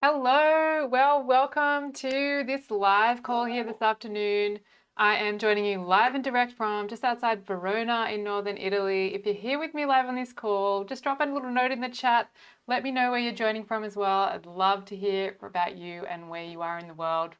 Hello, well, welcome to this live call here this afternoon. I am joining you live and direct from just outside Verona in northern Italy. If you're here with me live on this call, just drop a little note in the chat. Let me know where you're joining from as well. I'd love to hear about you and where you are in the world.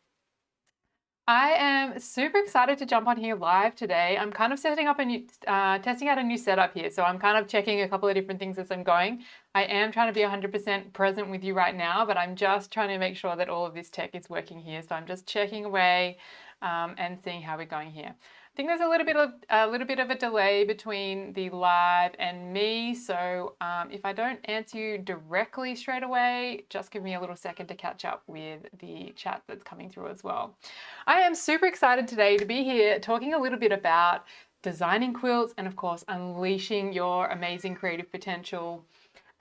I am super excited to jump on here live today. I'm kind of setting up a new, testing out a new setup here. So I'm kind of checking a couple of different things as I'm going. I am trying to be 100% present with you right now, but I'm just trying to make sure that all of this tech is working here. So I'm just checking away and seeing how we're going here. I think there's a little bit of a delay between the live and me. So if I don't answer you directly straight away, just give me a little second to catch up with the chat that's coming through as well. I am super excited today to be here talking a little bit about designing quilts and of course unleashing your amazing creative potential.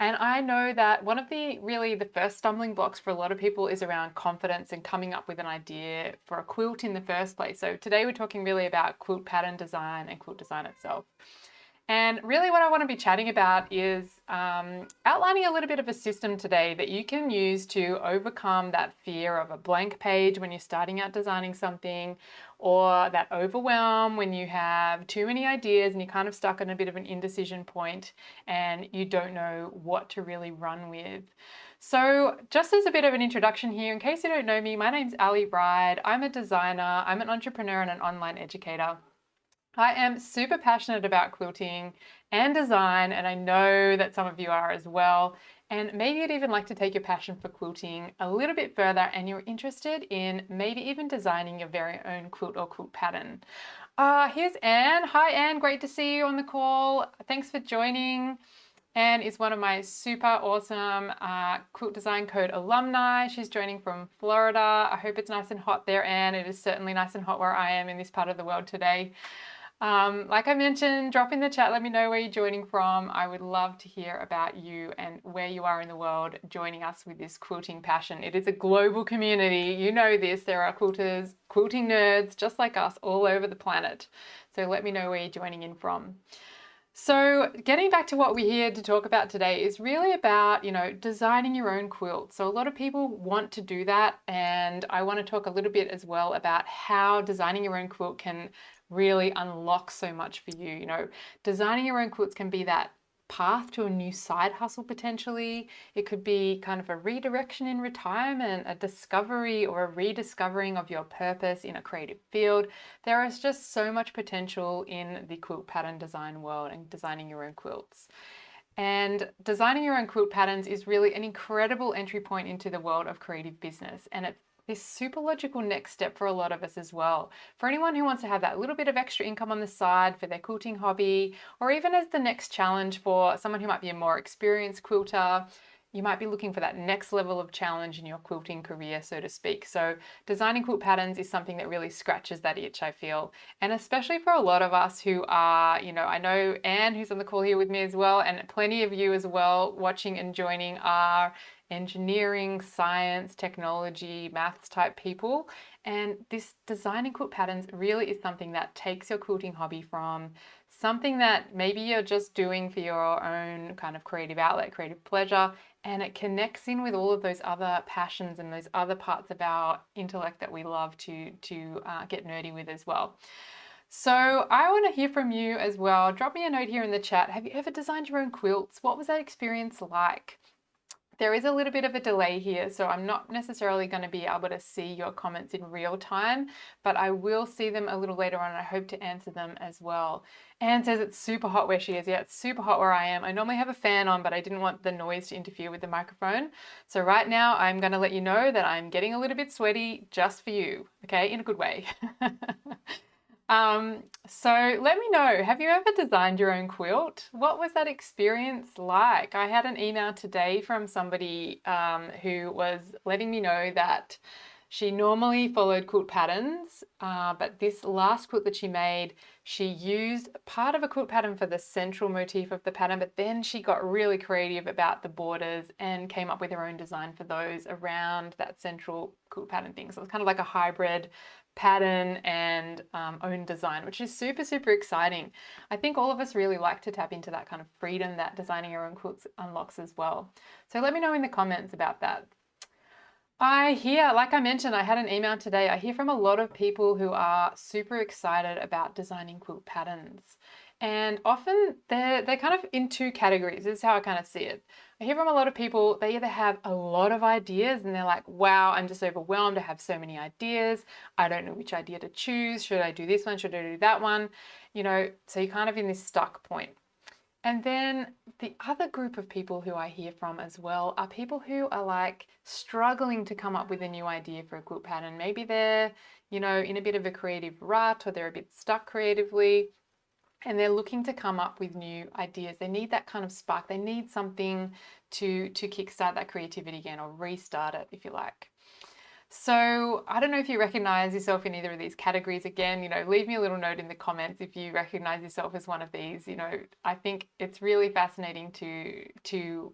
And I know that one of the first stumbling blocks for a lot of people is around confidence and coming up with an idea for a quilt in the first place. So today we're talking really about quilt pattern design and quilt design itself. And really what I want to be chatting about is outlining a little bit of a system today that you can use to overcome that fear of a blank page when you're starting out designing something, or that overwhelm when you have too many ideas and you're kind of stuck on a bit of an indecision point and you don't know what to really run with. So just as a bit of an introduction here, in case you don't know me, my name's Ali Bride. I'm a designer, I'm an entrepreneur and an online educator. I am super passionate about quilting and design, and I know that some of you are as well. And maybe you'd even like to take your passion for quilting a little bit further and you're interested in maybe even designing your very own quilt or quilt pattern. Here's Anne. Hi Anne, great to see you on the call. Thanks for joining. Anne is one of my super awesome Quilt Design Code alumni. She's joining from Florida. I hope it's nice and hot there, Anne. It is certainly nice and hot where I am in this part of the world today. Like I mentioned, drop in the chat, let me know where you're joining from. I would love to hear about you and where you are in the world joining us with this quilting passion. It is a global community. You know this. There are quilters, quilting nerds just like us all over the planet. So let me know where you're joining in from. So getting back to what we're here to talk about today is really about, designing your own quilt. So a lot of people want to do that, and I want to talk a little bit as well about how designing your own quilt can really unlock so much for you. Designing your own quilts can be that path to a new side hustle potentially. It could be kind of a redirection in retirement, a discovery or a rediscovering of your purpose in a creative field. There is just so much potential in the quilt pattern design world and designing your own quilts. And designing your own quilt patterns is really an incredible entry point into the world of creative business. And it's this super logical next step for a lot of us as well. For anyone who wants to have that little bit of extra income on the side for their quilting hobby, or even as the next challenge for someone who might be a more experienced quilter, you might be looking for that next level of challenge in your quilting career, so to speak. So designing quilt patterns is something that really scratches that itch, I feel. And especially for a lot of us who are, I know Anne, who's on the call here with me as well, and plenty of you as well watching and joining are engineering, science, technology, maths type people. And this designing quilt patterns really is something that takes your quilting hobby from something that maybe you're just doing for your own kind of creative outlet, creative pleasure, and it connects in with all of those other passions and those other parts of our intellect that we love to get nerdy with as well. So I want to hear from you as well. Drop me a note here in the chat. Have you ever designed your own quilts? What was that experience like? There is a little bit of a delay here, so I'm not necessarily going to be able to see your comments in real time, but I will see them a little later on, and I hope to answer them as well. Anne says it's super hot where she is. Yeah, it's super hot where I am. I normally have a fan on, but I didn't want the noise to interfere with the microphone. So right now I'm going to let you know that I'm getting a little bit sweaty just for you, okay, in a good way. So let me know, have you ever designed your own quilt? What was that experience like? I had an email today from somebody who was letting me know that she normally followed quilt patterns, but this last quilt that she made, she used part of a quilt pattern for the central motif of the pattern, but then she got really creative about the borders and came up with her own design for those around that central quilt pattern thing. So it's kind of like a hybrid pattern and own design, which is super, super exciting. I think all of us really like to tap into that kind of freedom that designing your own quilts unlocks as well. So let me know in the comments about that. I hear, like I mentioned, I had an email today. I hear from a lot of people who are super excited about designing quilt patterns. And often they're kind of in two categories. This is how I kind of see it. I hear from a lot of people, they either have a lot of ideas and they're like, wow, I'm just overwhelmed. I have so many ideas. I don't know which idea to choose. Should I do this one? Should I do that one? So you're kind of in this stuck point. And then the other group of people who I hear from as well are people who are like struggling to come up with a new idea for a quilt pattern. Maybe they're, in a bit of a creative rut, or they're a bit stuck creatively, and they're looking to come up with new ideas. They need that kind of spark. They need something to kickstart that creativity again, or restart it, if you like. So I don't know if you recognize yourself in either of these categories. Again, leave me a little note in the comments if you recognize yourself as one of these. I think it's really fascinating to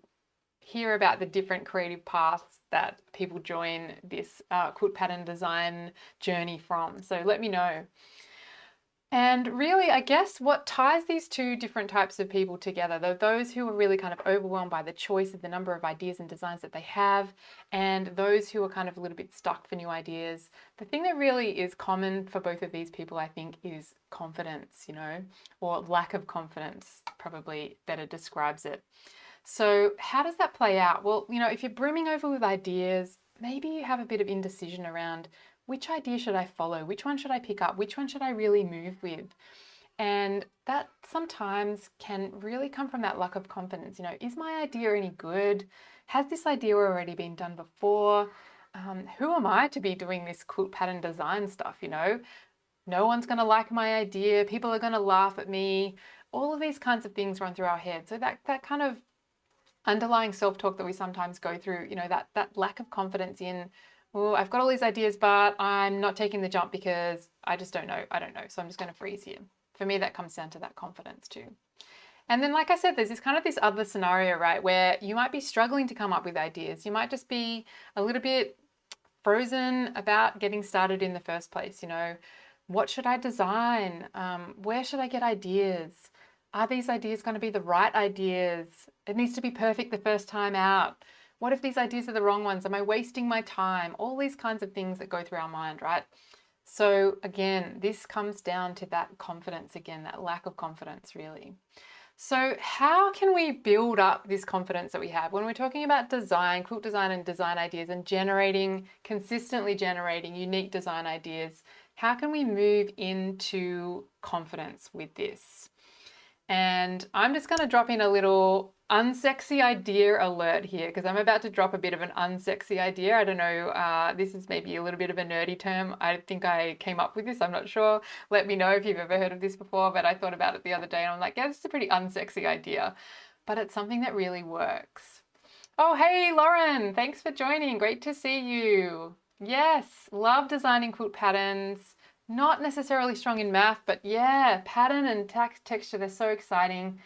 hear about the different creative paths that people join this quilt pattern design journey from. So let me know. And really, I guess what ties these two different types of people together, those who are really kind of overwhelmed by the choice of the number of ideas and designs that they have, and those who are kind of a little bit stuck for new ideas, the thing that really is common for both of these people, I think, is confidence, or lack of confidence, probably better describes it. So how does that play out? Well, if you're brimming over with ideas, maybe you have a bit of indecision around which idea should I follow? Which one should I pick up? Which one should I really move with? And that sometimes can really come from that lack of confidence. Is my idea any good? Has this idea already been done before? Who am I to be doing this quilt pattern design stuff? No one's going to like my idea. People are going to laugh at me. All of these kinds of things run through our head. So that kind of underlying self-talk that we sometimes go through, that lack of confidence in, oh, I've got all these ideas, but I'm not taking the jump because I just don't know. I don't know. So I'm just going to freeze here. For me, that comes down to that confidence too. And then, like I said, there's this other scenario, right, where you might be struggling to come up with ideas. You might just be a little bit frozen about getting started in the first place. What should I design? Where should I get ideas? Are these ideas going to be the right ideas? It needs to be perfect the first time out. What if these ideas are the wrong ones? Am I wasting my time? All these kinds of things that go through our mind, right? So again, this comes down to that confidence again, that lack of confidence really. So how can we build up this confidence that we have when we're talking about design, quilt design and design ideas and consistently generating unique design ideas? How can we move into confidence with this? And I'm just going to drop in a little unsexy idea alert here because I'm about to drop a bit of an unsexy idea. I don't know, this is maybe a little bit of a nerdy term. I think I came up with this, I'm not sure. Let me know if you've ever heard of this before, but I thought about it the other day and I'm like, yeah, this is a pretty unsexy idea, but it's something that really works. Oh, hey, Lauren, thanks for joining. Great to see you. Yes, love designing quilt patterns. Not necessarily strong in math, but yeah, pattern and texture, they're so exciting.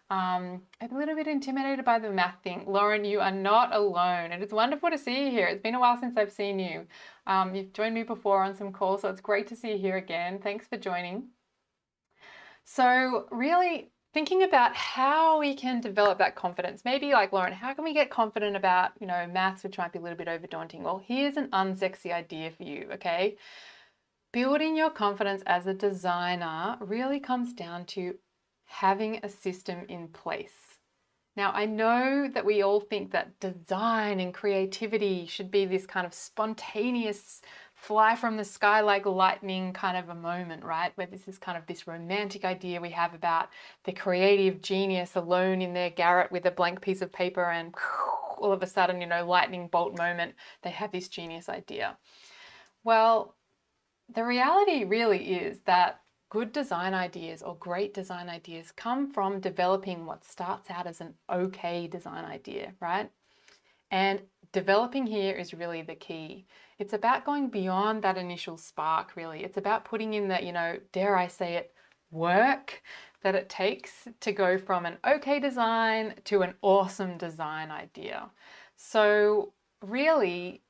I'm a little bit intimidated by the math thing. Lauren, you are not alone. It is wonderful to see you here. It's been a while since I've seen you. You've joined me before on some calls, so it's great to see you here again. Thanks for joining. So really thinking about how we can develop that confidence. Maybe like Lauren, how can we get confident about, maths, which might be a little bit over daunting? Well, here's an unsexy idea for you, okay? Building your confidence as a designer really comes down to having a system in place. Now, I know that we all think that design and creativity should be this kind of spontaneous, fly from the sky like lightning kind of a moment, right? Where this is kind of this romantic idea we have about the creative genius alone in their garret with a blank piece of paper and all of a sudden, lightning bolt moment, they have this genius idea. Well, the reality really is that good design ideas or great design ideas come from developing what starts out as an okay design idea, right? And developing here is really the key. It's about going beyond that initial spark, really. It's about putting in the, dare I say it, work that it takes to go from an okay design to an awesome design idea. So really,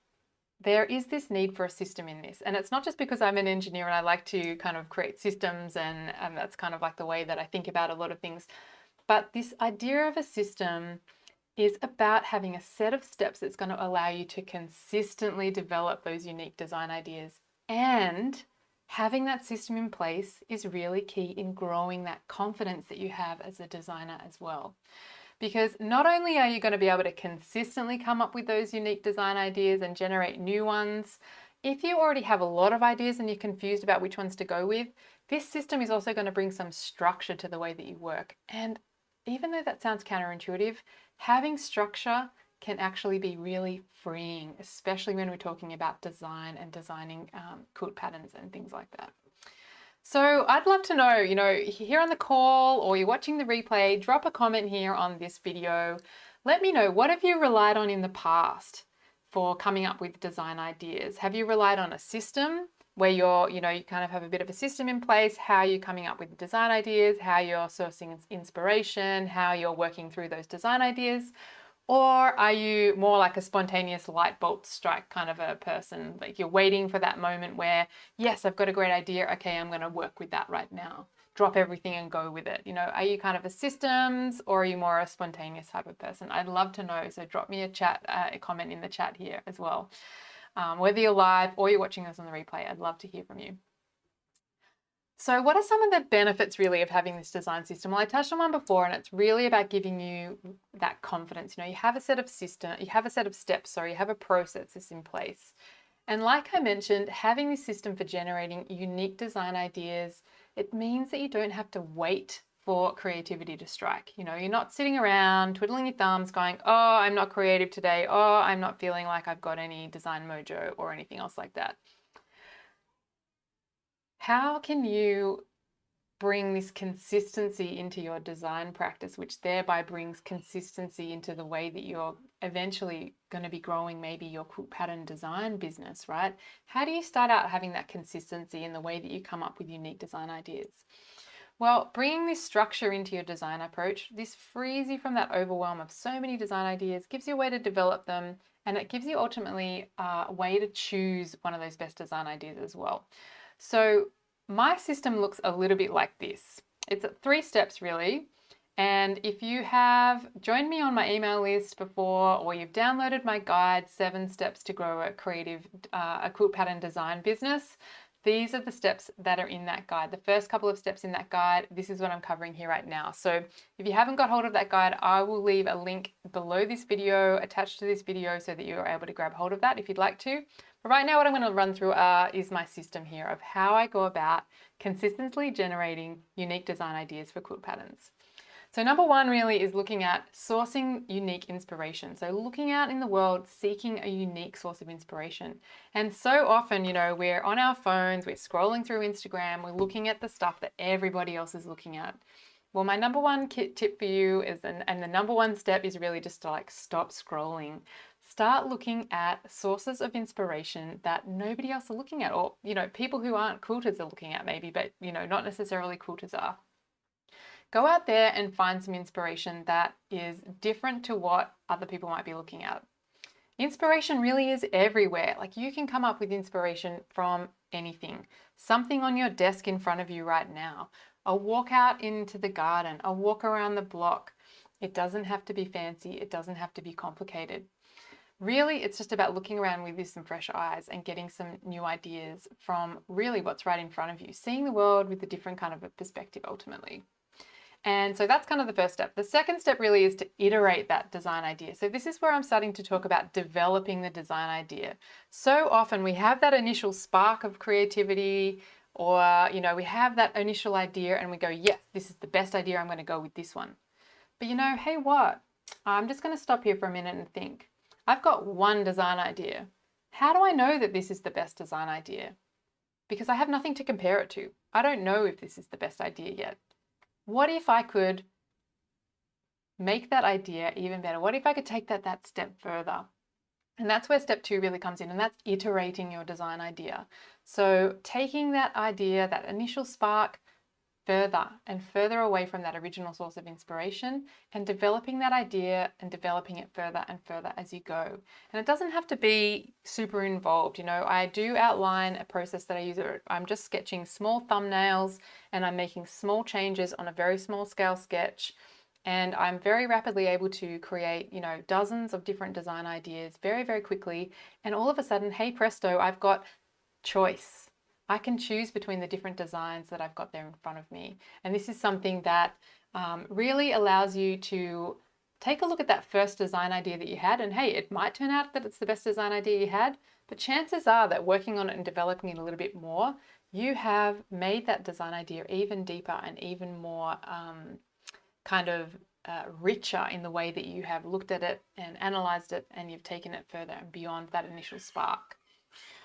there is this need for a system in this. And it's not just because I'm an engineer and I like to kind of create systems and that's kind of like the way that I think about a lot of things. But this idea of a system is about having a set of steps that's going to allow you to consistently develop those unique design ideas. And having that system in place is really key in growing that confidence that you have as a designer as well. Because not only are you going to be able to consistently come up with those unique design ideas and generate new ones, if you already have a lot of ideas and you're confused about which ones to go with, this system is also going to bring some structure to the way that you work. And even though that sounds counterintuitive, having structure can actually be really freeing, especially when we're talking about design and designing quilt patterns and things like that. So I'd love to know, here on the call or you're watching the replay, drop a comment here on this video. Let me know, what have you relied on in the past for coming up with design ideas? Have you relied on a system where you kind of have a bit of a system in place, how you're coming up with design ideas, how you're sourcing inspiration, how you're working through those design ideas? Or are you more like a spontaneous light bulb strike kind of a person? Like you're waiting for that moment where, yes, I've got a great idea. Okay, I'm going to work with that right now. Drop everything and go with it. Are you kind of a systems or are you more a spontaneous type of person? I'd love to know. So drop me a comment in the chat here as well. Whether you're live or you're watching this on the replay, I'd love to hear from you. So what are some of the benefits really of having this design system? Well, I touched on one before, and it's really about giving you that confidence. You have a set of steps, you have a process that's in place. And like I mentioned, having this system for generating unique design ideas, it means that you don't have to wait for creativity to strike. You're not sitting around twiddling your thumbs going, oh, I'm not creative today. Oh, I'm not feeling like I've got any design mojo or anything else like that. How can you bring this consistency into your design practice, which thereby brings consistency into the way that you're eventually going to be growing maybe your quilt pattern design business, right? How do you start out having that consistency in the way that you come up with unique design ideas? Well, bringing this structure into your design approach, this frees you from that overwhelm of so many design ideas, gives you a way to develop them, and it gives you ultimately a way to choose one of those best design ideas as well. So my system looks a little bit like this. It's 3 steps really. And if you have joined me on my email list before, or you've downloaded my guide, 7 Steps to Grow a Creative, a Quilt Pattern Design Business, these are the steps that are in that guide. The first couple of steps in that guide, this is what I'm covering here right now. So if you haven't got hold of that guide, I will leave a link below this video, attached to this video, so that you're able to grab hold of that if you'd like to. But right now what I'm going to run through is my system here of how I go about consistently generating unique design ideas for quilt patterns. So number 1 really is looking at sourcing unique inspiration. So looking out in the world, seeking a unique source of inspiration. And so often, you know, we're on our phones, we're scrolling through Instagram, we're looking at the stuff that everybody else is looking at. Well, my number 1 tip for you is, and the number 1 step is really just to like stop scrolling. Start looking at sources of inspiration that nobody else are looking at, or, you know, people who aren't quilters are looking at maybe, but, you know, not necessarily quilters are. Go out there and find some inspiration that is different to what other people might be looking at. Inspiration really is everywhere. Like, you can come up with inspiration from anything. Something on your desk in front of you right now. A walk out into the garden, a walk around the block. It doesn't have to be fancy. It doesn't have to be complicated. Really, it's just about looking around with some fresh eyes and getting some new ideas from really what's right in front of you. Seeing the world with a different kind of a perspective ultimately. And so that's kind of the first step. The second step really is to iterate that design idea. So this is where I'm starting to talk about developing the design idea. So often we have that initial spark of creativity, or, you know, we have that initial idea and we go, yes, this is the best idea, I'm going to go with this one. But you know, hey, what? I'm just going to stop here for a minute and think. I've got one design idea. How do I know that this is the best design idea? Because I have nothing to compare it to. I don't know if this is the best idea yet. What if I could make that idea even better? What if I could take that step further? And that's where step 2 really comes in, and that's iterating your design idea. So taking that idea, that initial spark, further and further away from that original source of inspiration, and developing that idea and developing it further and further as you go. And it doesn't have to be super involved. You know, I do outline a process that I use. I'm just sketching small thumbnails and I'm making small changes on a very small scale sketch. And I'm very rapidly able to create, you know, dozens of different design ideas very, very quickly. And all of a sudden, hey presto, I've got choice. I can choose between the different designs that I've got there in front of me. And this is something that really allows you to take a look at that first design idea that you had. And hey, it might turn out that it's the best design idea you had, but chances are that working on it and developing it a little bit more, you have made that design idea even deeper and even more richer in the way that you have looked at it and analyzed it, and you've taken it further and beyond that initial spark.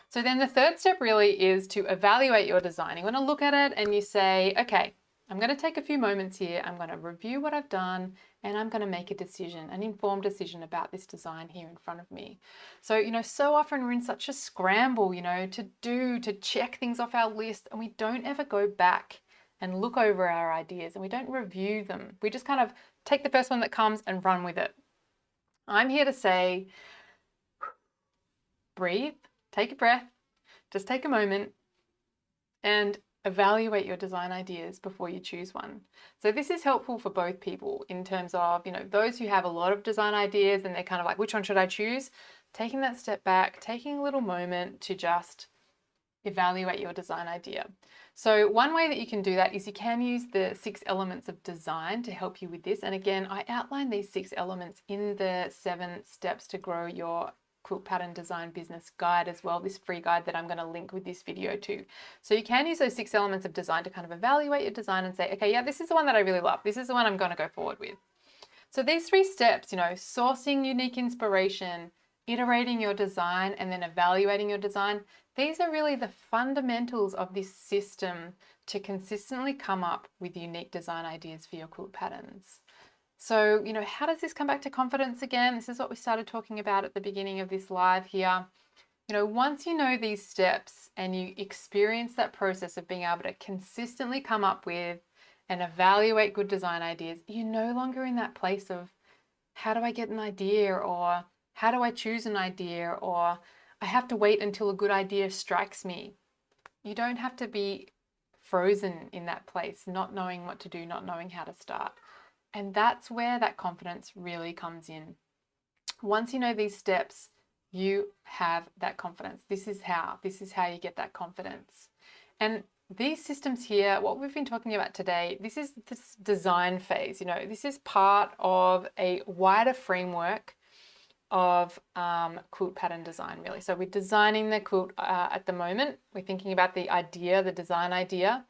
So then the third step really is to evaluate your design. You want to look at it and you say, okay, I'm going to take a few moments here. I'm going to review what I've done and I'm going to make a decision, an informed decision about this design here in front of me. So, you know, so often we're in such a scramble, you know, to check things off our list, and we don't ever go back and look over our ideas and we don't review them. We just kind of take the first one that comes and run with it. I'm here to say, breathe. Take a breath, just take a moment and evaluate your design ideas before you choose one. So this is helpful for both people in terms of, you know, those who have a lot of design ideas and they're kind of like, which one should I choose? Taking that step back, taking a little moment to just evaluate your design idea. So one way that you can do that is you can use the 6 elements of design to help you with this. And again, I outline these 6 elements in the 7 steps to grow your quilt pattern design business guide as well, this free guide that I'm going to link with this video too. So you can use those 6 elements of design to kind of evaluate your design and say, okay, yeah, this is the one that I really love. This is the one I'm going to go forward with. So these 3 steps, you know, sourcing unique inspiration, iterating your design, and then evaluating your design, these are really the fundamentals of this system to consistently come up with unique design ideas for your quilt patterns. So, you know, how does this come back to confidence again? This is what we started talking about at the beginning of this live here. You know, once you know these steps and you experience that process of being able to consistently come up with and evaluate good design ideas, you're no longer in that place of how do I get an idea, or how do I choose an idea, or I have to wait until a good idea strikes me. You don't have to be frozen in that place, not knowing what to do, not knowing how to start. And that's where that confidence really comes in. Once you know these steps, you have that confidence. This is how you get that confidence. And these systems here, what we've been talking about today, this is this design phase. This is part of a wider framework of quilt pattern design, really. So we're designing the quilt at the moment. We're thinking about the idea, the design idea.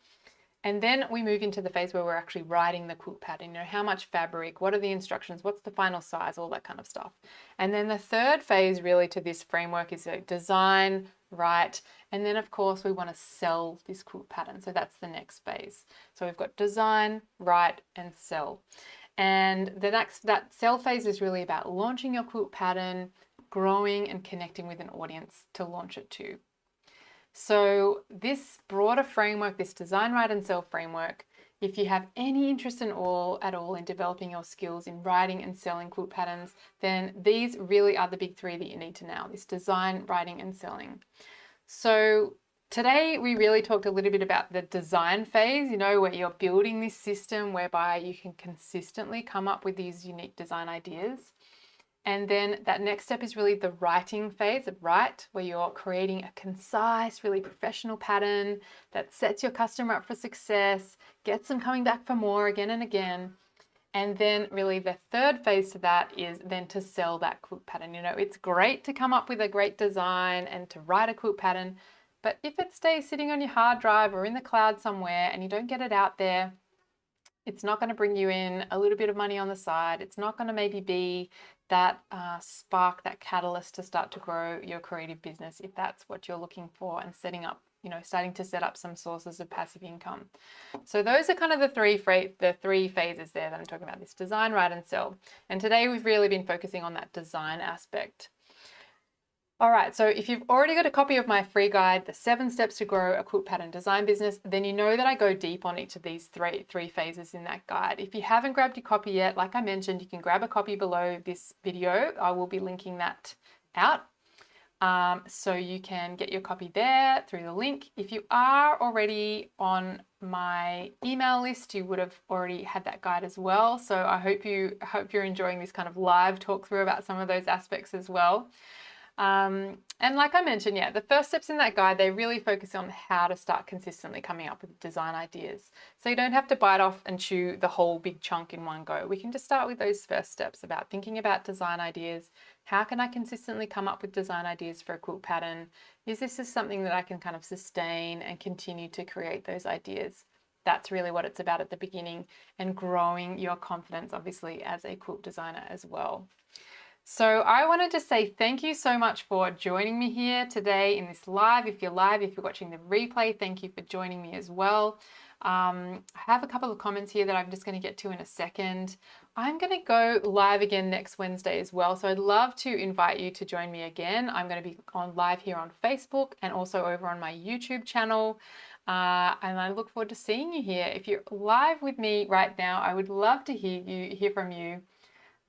And then we move into the phase where we're actually writing the quilt pattern. How much fabric, what are the instructions, what's the final size, all that kind of stuff. And then the third phase really to this framework is design, write, and then of course we want to sell this quilt pattern. So that's the next phase. So we've got design, write, and sell. And that sell phase is really about launching your quilt pattern, growing and connecting with an audience to launch it to. So this broader framework, this design, write, and sell framework, if you have any interest at all in developing your skills in writing and selling quilt patterns, then these really are the big three that you need to know: this design, writing, and selling. So today we really talked a little bit about the design phase, where you're building this system whereby you can consistently come up with these unique design ideas. And then that next step is really the writing phase of write, where you're creating a concise, really professional pattern that sets your customer up for success, gets them coming back for more again and again. And then really the third phase to that is then to sell that quilt pattern. It's great to come up with a great design and to write a quilt pattern, but if it stays sitting on your hard drive or in the cloud somewhere and you don't get it out there, it's not going to bring you in a little bit of money on the side. It's not going to maybe be that spark, that catalyst to start to grow your creative business if that's what you're looking for, and starting to set up some sources of passive income. So those are kind of the three phases there that I'm talking about: this design, write, and sell. And today we've really been focusing on that design aspect. All right, so if you've already got a copy of my free guide, The 7 Steps to Grow a Quilt Pattern Design Business, then you know that I go deep on each of these three phases in that guide. If you haven't grabbed your copy yet, like I mentioned, you can grab a copy below this video. I will be linking that out. So you can get your copy there through the link. If you are already on my email list, you would have already had that guide as well. So I hope you're enjoying this kind of live talk through about some of those aspects as well. And like I mentioned, the first steps in that guide, they really focus on how to start consistently coming up with design ideas. So you don't have to bite off and chew the whole big chunk in one go. We can just start with those first steps about thinking about design ideas. How can I consistently come up with design ideas for a quilt pattern? Is this just something that I can kind of sustain and continue to create those ideas? That's really what it's about at the beginning, and growing your confidence, obviously, as a quilt designer as well. So I wanted to say thank you so much for joining me here today in this live. If you're watching the replay, thank you for joining me as well. I have a couple of comments here that I'm just going to get to in a second. I'm going to go live again next Wednesday as well. So I'd love to invite you to join me again. I'm going to be on live here on Facebook and also over on my YouTube channel. And I look forward to seeing you here. If you're live with me right now, I would love to hear from you.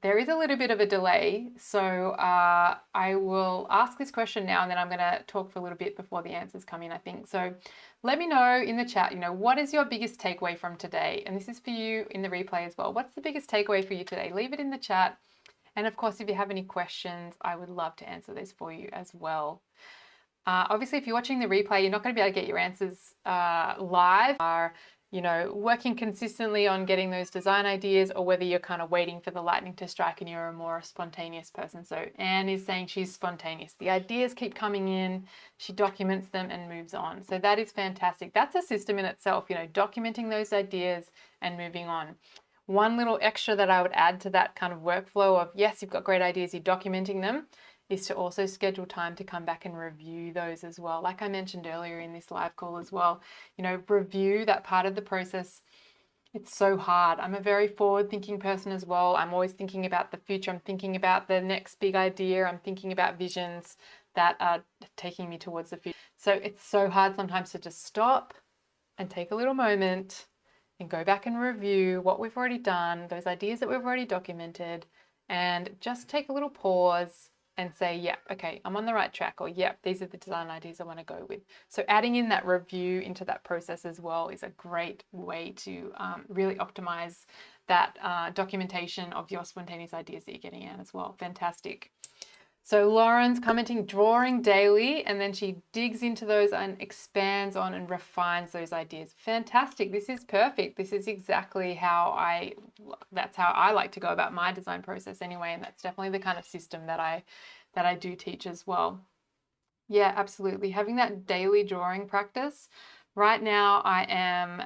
There is a little bit of a delay, so I will ask this question now, and then I'm going to talk for a little bit before the answers come in, I think. So let me know in the chat, what is your biggest takeaway from today? And this is for you in the replay as well. What's the biggest takeaway for you today? Leave it in the chat. And of course, if you have any questions, I would love to answer those for you as well. Obviously, if you're watching the replay, you're not going to be able to get your answers live. Working consistently on getting those design ideas, or whether you're kind of waiting for the lightning to strike and you're a more spontaneous person. So Anne is saying she's spontaneous. The ideas keep coming in, she documents them and moves on. So that is fantastic. That's a system in itself, documenting those ideas and moving on. One little extra that I would add to that kind of workflow of, yes, you've got great ideas, you're documenting them, is to also schedule time to come back and review those as well. Like I mentioned earlier in this live call as well, review that part of the process. It's so hard. I'm a very forward-thinking person as well. I'm always thinking about the future. I'm thinking about the next big idea. I'm thinking about visions that are taking me towards the future. So it's so hard sometimes to just stop and take a little moment and go back and review what we've already done, those ideas that we've already documented, and just take a little pause and say, yep, okay, I'm on the right track, or yep, these are the design ideas I want to go with. So adding in that review into that process as well is a great way to really optimize that documentation of your spontaneous ideas that you're getting at as well. Fantastic. So Lauren's commenting, drawing daily, and then she digs into those and expands on and refines those ideas. Fantastic. This is perfect. This is exactly that's how I like to go about my design process anyway. And that's definitely the kind of system that I do teach as well. Yeah, absolutely. Having that daily drawing practice. Right now I am,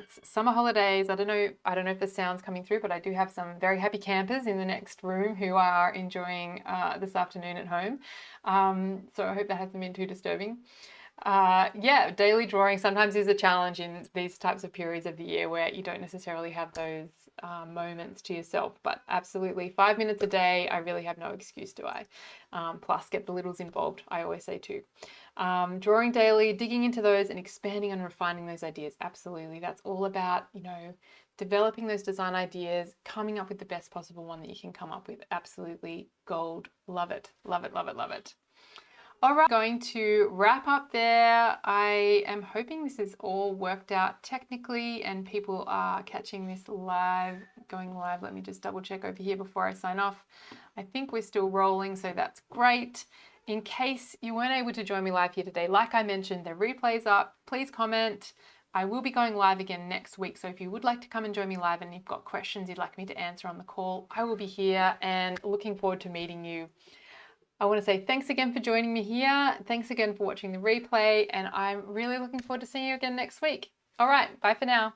it's summer holidays. I don't know if the sound's coming through, but I do have some very happy campers in the next room who are enjoying this afternoon at home. So I hope that hasn't been too disturbing. Yeah, daily drawing sometimes is a challenge in these types of periods of the year where you don't necessarily have those moments to yourself, but absolutely 5 minutes a day, I really have no excuse, do I? Plus get the littles involved, I always say too. Drawing daily, digging into those and expanding and refining those ideas. Absolutely. That's all about, developing those design ideas, coming up with the best possible one that you can come up with. Absolutely gold. Love it. Love it, love it, love it. All right, going to wrap up there. I am hoping this is all worked out technically and people are catching this going live. Let me just double check over here before I sign off. I think we're still rolling, so that's great. In case you weren't able to join me live here today, like I mentioned, the replay's up. Please comment. I will be going live again next week, so if you would like to come and join me live and you've got questions you'd like me to answer on the call, I will be here and looking forward to meeting you. I want to say thanks again for joining me here. Thanks again for watching the replay, and I'm really looking forward to seeing you again next week. All right, bye for now.